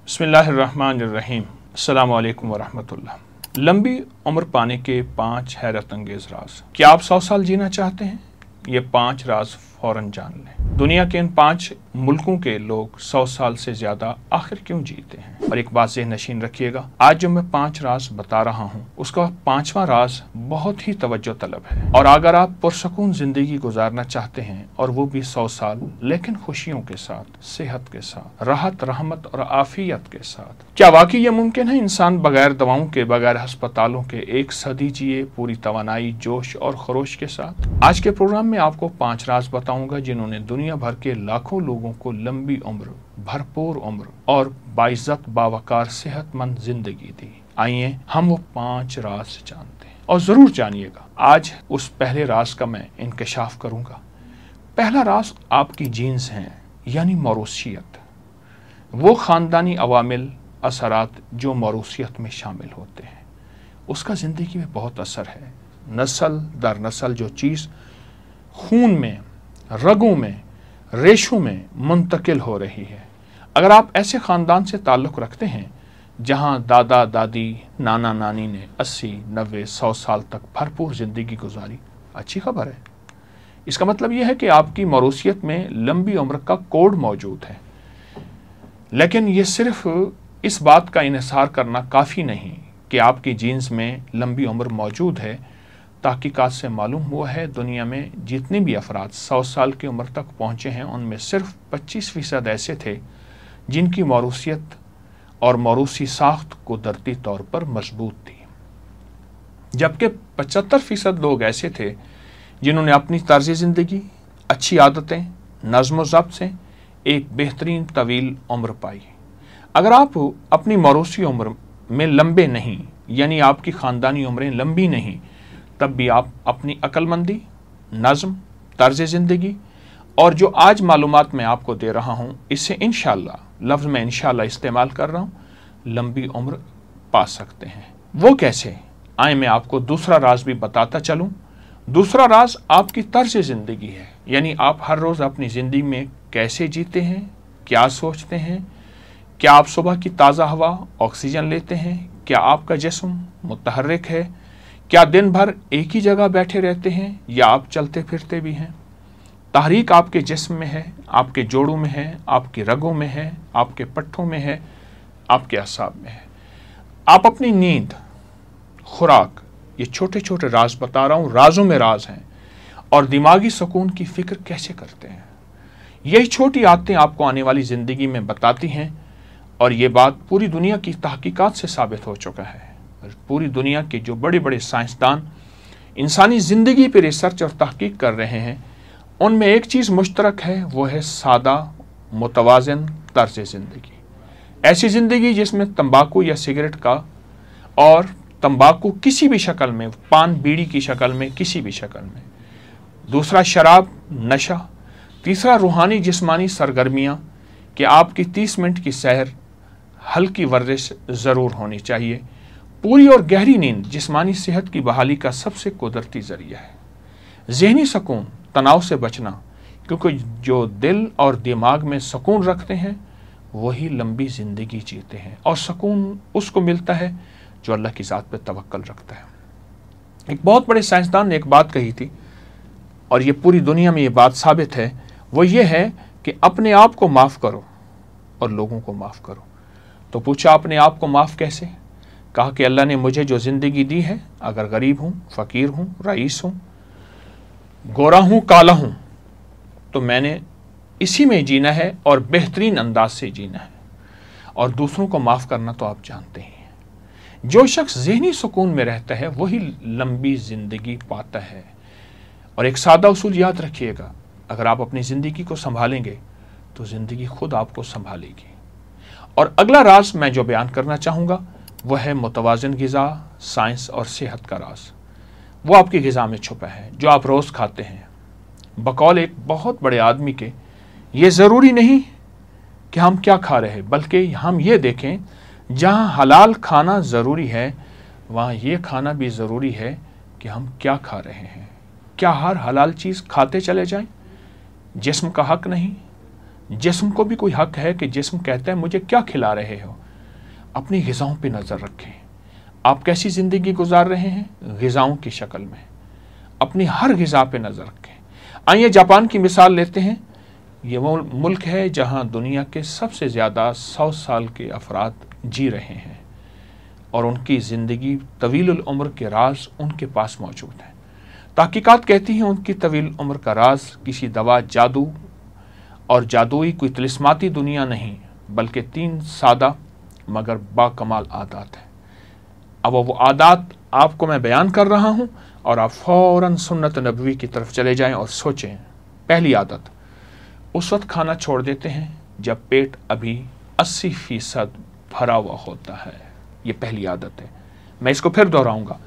बिस्मिल्लाहिर्रहमानिर्रहीम। अस्सलामु अलैकुम वरहमतुल्लाह। लंबी उम्र पाने के 5 हैरत अंगेज राज। क्या आप 100 साल जीना चाहते हैं? ये 5 राज फौरन जान लें। दुनिया के इन 5 मुल्कों के लोग 100 साल से ज्यादा आखिर क्यों जीते हैं? और एक बात ज़हन नशीन रखिएगा, आज जो मैं 5 राज बता रहा हूँ उसका 5वां राज बहुत ही तवज्जो तलब है। और अगर आप पुरसकून जिंदगी गुजारना चाहते हैं और वो भी 100 साल, लेकिन खुशियों के साथ, सेहत के साथ, राहत रहमत और आफियत के साथ, क्या वाकई ये मुमकिन है इंसान बगैर दवाओं के, बगैर अस्पतालों के 1 सदी जिए पूरी तवानाई, जोश और खरोश के साथ? आज के प्रोग्राम में आपको 5 राज बताऊंगा जिन्होंने दुनिया भर के लाखों लोगों को लंबी उम्र, भरपूर उम्र और बाइज्जत बावकार सेहतमंद जिंदगी दी। आइए हम वो 5 राज जानते हैं और जरूर जानिएगा। आज उस पहले राज का मैं इंकशाफ करूंगा। पहला राज आपकी जीन्स हैं, यानी मौरूसियत। वो खानदानी अवामिल, असरात जो मौरूसियत में शामिल होते हैं, उसका जिंदगी में बहुत असर है। नस्ल दर नस्ल जो चीज़ खून में, रगों में, रेशों में मुंतकिल हो रही है। अगर आप ऐसे ख़ानदान से ताल्लुक़ रखते हैं जहां दादा दादी, नाना नानी ने 80, 90, 100 साल तक भरपूर ज़िंदगी गुजारी, अच्छी खबर है। इसका मतलब यह है कि आपकी मौरूसियत में लंबी उम्र का कोड मौजूद है। लेकिन ये सिर्फ इस बात का इन्हिसार करना काफ़ी नहीं कि आपकी जीन्स में लंबी उम्र मौजूद है। तहकीकात से मालूम हुआ है दुनिया में जितने भी अफराद 100 साल की उम्र तक पहुँचे हैं उनमें सिर्फ 25% ऐसे थे जिनकी मौरूसियत और मौरूसी साख्त कुदरती तौर पर मजबूत थी, जबकि 75% लोग ऐसे थे जिन्होंने अपनी तर्ज ज़िंदगी, अच्छी आदतें, नज़्म ज़ब्त से एक बेहतरीन तवील उम्र पाई। अगर आप अपनी मौरूसी उम्र में लंबे नहीं, यानी आपकी ख़ानदानी उम्रें लंबी नहीं, तब भी आप अपनी अक्लमंदी, नज़्म, तर्ज ज़िंदगी और जो आज मालूमात मैं आपको दे रहा हूँ, इससे इंशाअल्लाह, लफ्ज़ में इंशाअल्लाह इस्तेमाल कर रहा हूँ, लंबी उम्र पा सकते हैं। वो कैसे? आए मैं आपको दूसरा राज भी बताता चलूँ। दूसरा राज आपकी तर्ज ज़िंदगी है, यानी आप हर रोज़ अपनी ज़िंदगी में कैसे जीते हैं, क्या सोचते हैं, क्या आप सुबह की ताज़ा हवा, ऑक्सीजन लेते हैं, क्या आपका जिस्म मुतहर्रिक है, क्या दिन भर एक ही जगह बैठे रहते हैं या आप चलते फिरते भी हैं। तहरीक आपके जिस्म में है, आपके जोड़ों में है, आपकी रगों में है, आपके पट्ठों में है, आपके असाब में है। आप अपनी नींद, खुराक, ये छोटे छोटे राज बता रहा हूँ, राजों में राज हैं, और दिमागी सुकून की फ़िक्र कैसे करते हैं। यही छोटी आदतें आपको आने वाली ज़िंदगी में बताती हैं। और ये बात पूरी दुनिया की तहकीकात से साबित हो चुका है। पूरी दुनिया के जो बड़े बड़े साइंसदान इंसानी ज़िंदगी पर रिसर्च और तहकीक कर रहे हैं, उनमें एक चीज़ मुश्तरक है, वो है सादा मुतवाज़िन तर्ज ज़िंदगी। ऐसी ज़िंदगी जिसमें तंबाकू या सिगरेट का, और तंबाकू किसी भी शक्ल में, पान बीड़ी की शक्ल में, किसी भी शक्ल में। दूसरा शराब, नशा। तीसरा रूहानी जिस्मानी सरगर्मियाँ कि आपकी 30 मिनट की सैर, हल्की वर्जिश ज़रूर होनी चाहिए। पूरी और गहरी नींद जिस्मानी सेहत की बहाली का सबसे कुदरती ज़रिया है। ज़हनी सुकून, तनाव से बचना, क्योंकि जो दिल और दिमाग में सुकून रखते हैं वही लंबी ज़िंदगी जीते हैं। और सुकून उसको मिलता है जो अल्लाह की ज़ात पर तवक्कल रखता है। एक बहुत बड़े साइंसदान ने एक बात कही थी और ये पूरी दुनिया में ये बात साबित है। वो ये है कि अपने आप को माफ़ करो और लोगों को माफ़ करो। तो पूछा अपने आप को माफ़ कैसे? कहा कि अल्लाह ने मुझे जो ज़िंदगी दी है, अगर गरीब हूँ, फ़कीर हूँ, रईस हूँ, गोरा हूँ, काला हूँ, तो मैंने इसी में जीना है और बेहतरीन अंदाज से जीना है। और दूसरों को माफ़ करना तो आप जानते ही हैं। जो शख्स ज़हनी सुकून में रहता है वही लंबी ज़िंदगी पाता है। और एक सादा उसूल याद रखिएगा, अगर आप अपनी ज़िंदगी को संभालेंगे तो ज़िंदगी खुद आपको संभालेगी। और अगला राज मैं जो बयान करना चाहूँगा वह है मुतवाज़िन ग़िज़ा, साइंस और सेहत का राज। वो आपकी ग़िज़ा में छुपा है जो आप रोज़ खाते हैं। बकौल एक बहुत बड़े आदमी के, ये ज़रूरी नहीं कि हम क्या खा रहे हैं, बल्कि हम ये देखें जहाँ हलाल खाना ज़रूरी है वहाँ ये खाना भी ज़रूरी है कि हम क्या खा रहे हैं। क्या हर हलाल चीज़ खाते चले जाएं? जिस्म का हक नहीं, जिस्म को भी कोई हक है कि जिस्म कहता है मुझे क्या खिला रहे हो। अपनी ग़िज़ाओं पे नज़र रखें। आप कैसी ज़िंदगी गुजार रहे हैं? ग़िज़ाओं की शक्ल में। अपनी हर ग़िज़ा पे नज़र रखें। आइए जापान की मिसाल लेते हैं। ये वो मुल्क है जहाँ दुनिया के सबसे ज़्यादा 100 साल के अफराद जी रहे हैं और उनकी ज़िंदगी तवील उम्र के राज उनके पास मौजूद हैं। तहकीकात कहती हैं उनकी तवील उम्र का राज किसी दवा, जादू और जादुई कोई तिलिस्माती दुनिया नहीं, बल्कि 3 सादा मगर बाकमाल आदात है। अब वो आदात आपको मैं बयान कर रहा हूँ और आप फ़ौरन सुन्नत नबवी की तरफ चले जाएं और सोचें। पहली आदत, उस वक्त खाना छोड़ देते हैं जब पेट अभी 80% भरा हुआ होता है। ये पहली आदत है। मैं इसको फिर दोहराऊंगा।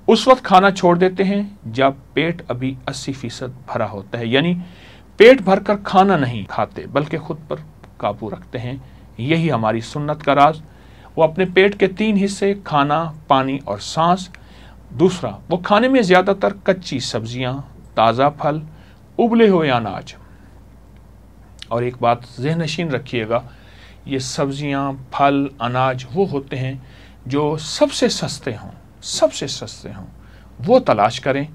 उस वक्त खाना छोड़ देते हैं जब पेट अभी 80% भरा होता है, यानी पेट भरकर खाना नहीं खाते बल्कि खुद पर काबू रखते हैं। यही हमारी सुन्नत का राज। वो अपने पेट के 3 हिस्से, खाना, पानी और सांस। दूसरा, वो खाने में ज़्यादातर कच्ची सब्जियां, ताज़ा फल, उबले हुए अनाज। और एक बात ज़हन नशीन रखिएगा, ये सब्जियां, फल, अनाज वो होते हैं जो सबसे सस्ते हों, वो तलाश करें।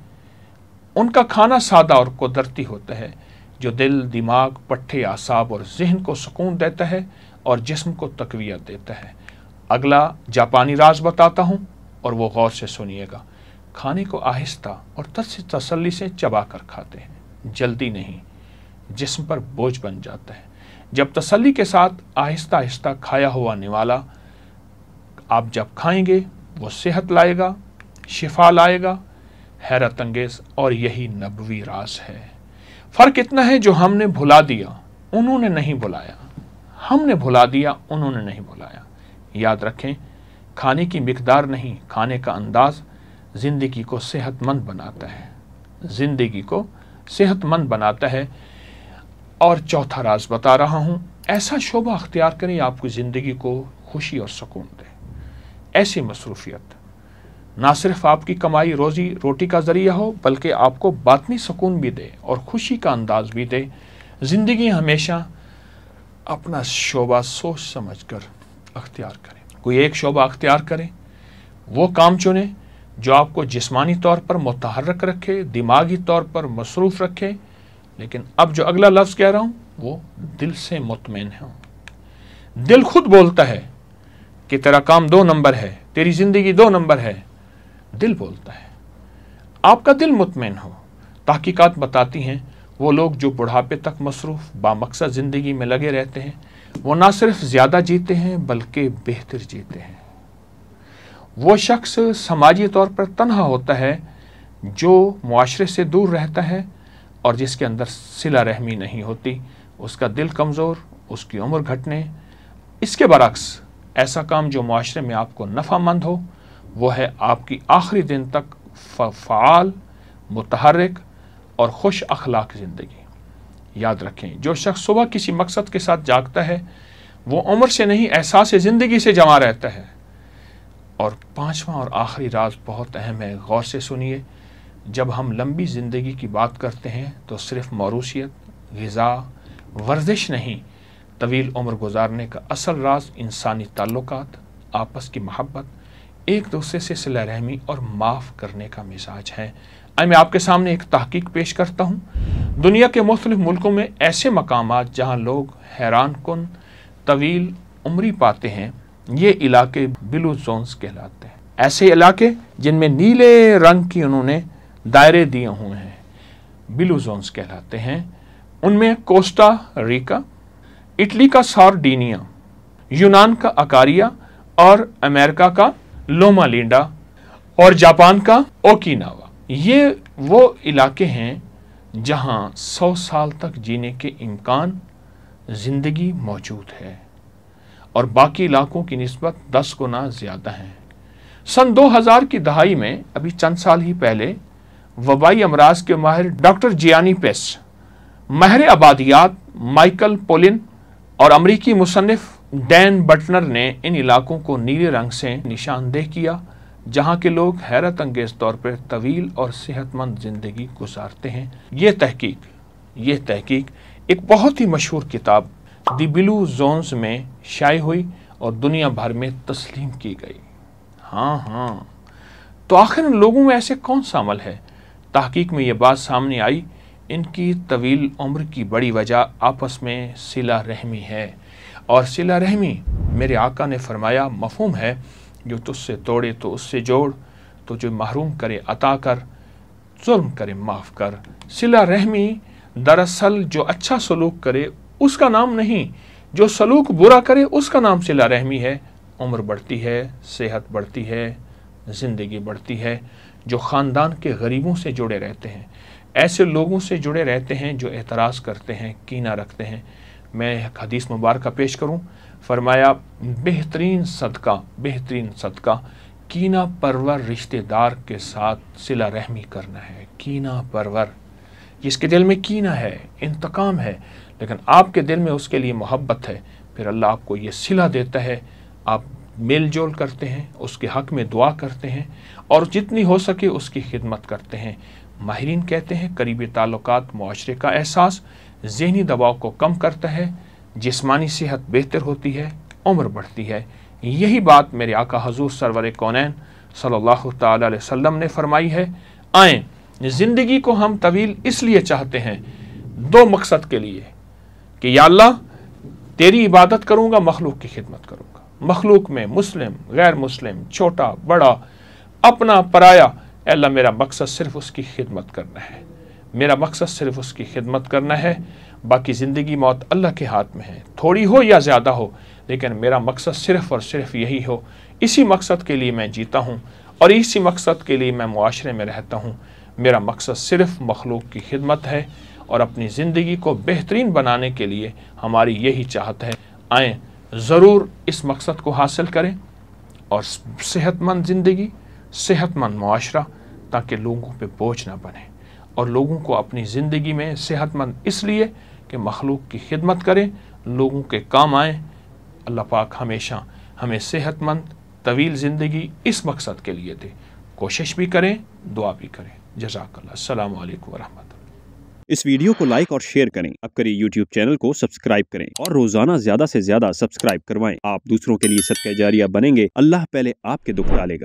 उनका खाना सादा और कुदरती होता है जो दिल, दिमाग, पट्टे, आसाब और जहन को सुकून देता है और जिस्म को तक़वियत देता है। अगला जापानी राज बताता हूँ और वो गौर से सुनिएगा। खाने को आहिस्ता और तसल्ली से चबा कर खाते हैं, जल्दी नहीं, जिस्म पर बोझ बन जाता है। जब तसल्ली के साथ आहिस्ता आहिस्ता खाया हुआ निवाला आप जब खाएंगे वो सेहत लाएगा, शिफा लाएगा, हैरत अंगेज। और यही नबवी राज है। फ़र्क इतना है जो हमने भुला दिया, उन्होंने नहीं भुलाया। हमने भुला दिया, उन्होंने नहीं भुलाया। याद रखें, खाने की मिकदार नहीं, खाने का अंदाज ज़िंदगी को सेहतमंद बनाता है, ज़िंदगी को सेहतमंद बनाता है। और चौथा राज बता रहा हूँ, ऐसा शोबा अख्तियार करें आपकी ज़िंदगी को खुशी और सुकून दे। ऐसी मसरूफियत ना सिर्फ आपकी कमाई रोज़ी रोटी का ज़रिया हो, बल्कि आपको बातनी सुकून भी दे और खुशी का अंदाज भी दे। ज़िंदगी हमेशा अपना शोबा सोच समझ कर अख्तियार करें। कोई एक शोबा अख्तियार करें, वो काम चुने जो आपको जिस्मानी तौर पर मुतहर्रिक रखे, दिमागी तौर पर मसरूफ़ रखे। लेकिन अब जो अगला लफ्ज़ कह रहा हूँ वो दिल से मुतमईन हो। दिल खुद बोलता है कि तेरा काम 2 नंबर है, तेरी ज़िंदगी 2 नंबर है। दिल बोलता है, आपका दिल मुतमईन हो। तहकीकात बताती हैं वो लोग जो बुढ़ापे तक मसरूफ़ बामकसद ज़िंदगी में लगे रहते हैं, वो ना सिर्फ ज़्यादा जीते हैं बल्कि बेहतर जीते हैं। वो शख्स समाजी तौर पर तन्हा होता है जो मुआशरे से दूर रहता है और जिसके अंदर सिला रहमी नहीं होती। उसका दिल कमज़ोर, उसकी उम्र घटने। इसके बरक्स ऐसा काम जो मुआशरे में आपको नफ़ामंद हो, वो है आपकी आखिरी दिन तक फ़आल, मुतहर्रिक और खुश अखलाक ज़िंदगी। याद रखें, जो शख्स सुबह किसी मकसद के साथ जागता है वो उम्र से नहीं, एहसास ज़िंदगी से जमा रहता है। और 5वां और आखिरी राज बहुत अहम है, गौर से सुनिए। जब हम लंबी ज़िंदगी की बात करते हैं तो सिर्फ मौरूसियत, ग़िज़ा, वर्जिश नहीं, तवील उम्र गुजारने का असल राज इंसानी ताल्लुकात, आपस की मोहब्बत, एक दूसरे से सिला रहमी और माफ़ करने का मिजाज है। मैं आपके सामने एक तहकीक पेश करता हूँ। दुनिया के मुख्तलिफ मुल्कों में ऐसे मकामात जहाँ लोग हैरान कुन तवील उम्री पाते हैं, ये इलाके ब्लू जोन्स कहलाते हैं। ऐसे इलाके जिनमें नीले रंग की उन्होंने दायरे दिए हुए हैं, ब्लू जोन्स कहलाते हैं। उनमें कोस्टा रिका, इटली का सार्डिनिया, यूनान का अकारिया और अमेरिका का लोमा लिंडा और जापान का ओकिनावा। ये वो इलाके हैं जहां 100 साल तक जीने के इम्कान ज़िंदगी मौजूद है और बाकी इलाकों की निस्बत 10 गुना ज़्यादा है। सन 2000 की दहाई में, अभी चंद साल ही पहले, वबाई अमराज के माहिर डॉक्टर जियानी पेस, माहिर आबादियात माइकल पोलिन और अमरीकी मुसन्निफ डैन बटनर ने इन इलाकों को नीले रंग से निशानदेह किया जहाँ के लोग हैरत अंगेज़ तौर पर तवील और सेहतमंद ज़िंदगी गुजारते हैं। ये तहकीक एक बहुत ही मशहूर किताब दी ब्लू जोन्स में शाये हुई और दुनिया भर में तस्लीम की गई। हाँ, तो आखिर इन लोगों में ऐसे कौन सा अमल है? तहकीक में ये बात सामने आई, इनकी तवील उम्र की बड़ी वजह आपस में सिला रहमी है। और सिला रहमी मेरे आका ने फरमाया मफहूम है, जो तुझसे तोड़े तो उससे जोड़, तो जो महरूम करे अता कर, जुल्म करे माफ़ कर। सिला रहमी दरअसल जो अच्छा सलूक करे उसका नाम नहीं, जो सलूक बुरा करे उसका नाम सिला रहमी है। उम्र बढ़ती है, सेहत बढ़ती है, ज़िंदगी बढ़ती है। जो ख़ानदान के गरीबों से जुड़े रहते हैं, ऐसे लोगों से जुड़े रहते हैं जो एतराज़ करते हैं, कीना रखते हैं। मैं एक हदीस मुबारक पेश करूं, फरमाया बेहतरीन सदका कीना परवर रिश्तेदार के साथ सिला रहमी करना है। कीना परवर, जिसके दिल में कीना है, इंतकाम है, लेकिन आपके दिल में उसके लिए मोहब्बत है, फिर अल्लाह आपको ये सिला देता है। आप मेल जोल करते हैं, उसके हक़ में दुआ करते हैं और जितनी हो सके उसकी खिदमत करते हैं। माहिरीन कहते हैं करीबी ताल्लुकात मुआशरे का एहसास, ज़हनी दबाव को कम करता है, जिस्मानी सेहत बेहतर होती है, उम्र बढ़ती है। यही बात मेरे आका हजूर सरवर कौनैन सल्लल्लाहु तआला अलैहि वसल्लम ने फरमाई है। आएँ, ज़िंदगी को हम तवील इसलिए चाहते हैं, दो मकसद के लिए, कि या अल्लाह तेरी इबादत करूँगा, मखलूक की खिदमत करूँगा। मखलूक में मुस्लिम, गैर मुस्लिम, छोटा बड़ा, अपना पराया, अल्लाह मेरा मकसद सिर्फ उसकी खिदमत करना है, मेरा मकसद सिर्फ उसकी खिदमत करना है। बाकी ज़िंदगी मौत अल्लाह के हाथ में है, थोड़ी हो या ज़्यादा हो, लेकिन मेरा मकसद सिर्फ और सिर्फ यही हो। इसी मकसद के लिए मैं जीता हूँ और इसी मकसद के लिए मैं मुआशरे में रहता हूँ। मेरा मकसद सिर्फ मखलूक की खिदमत है और अपनी ज़िंदगी को बेहतरीन बनाने के लिए हमारी यही चाहत है। आएँ, ज़रूर इस मकसद को हासिल करें और सेहतमंद ज़िंदगी, सेहतमंद मुआशरा, ताकि लोगों पे बोझ ना बने और लोगों को अपनी ज़िंदगी में सेहतमंद इसलिए कि मखलूक की खिदमत करें, लोगों के काम आएँ। अल्लाह पाक हमेशा हमें सेहतमंद तवील ज़िंदगी इस मकसद के लिए दे। कोशिश भी करें, दुआ भी करें। जज़ाकल्लाह। अस्सलामु अलैकुम वरहमतुल्लाह। इस वीडियो को लाइक और शेयर करें। अब करें YouTube चैनल को सब्सक्राइब करें और रोजाना ज्यादा से ज्यादा सब्सक्राइब करवाएं। आप दूसरों के लिए सदका जारिया बनेंगे, अल्लाह पहले आपके दुख टालेगा।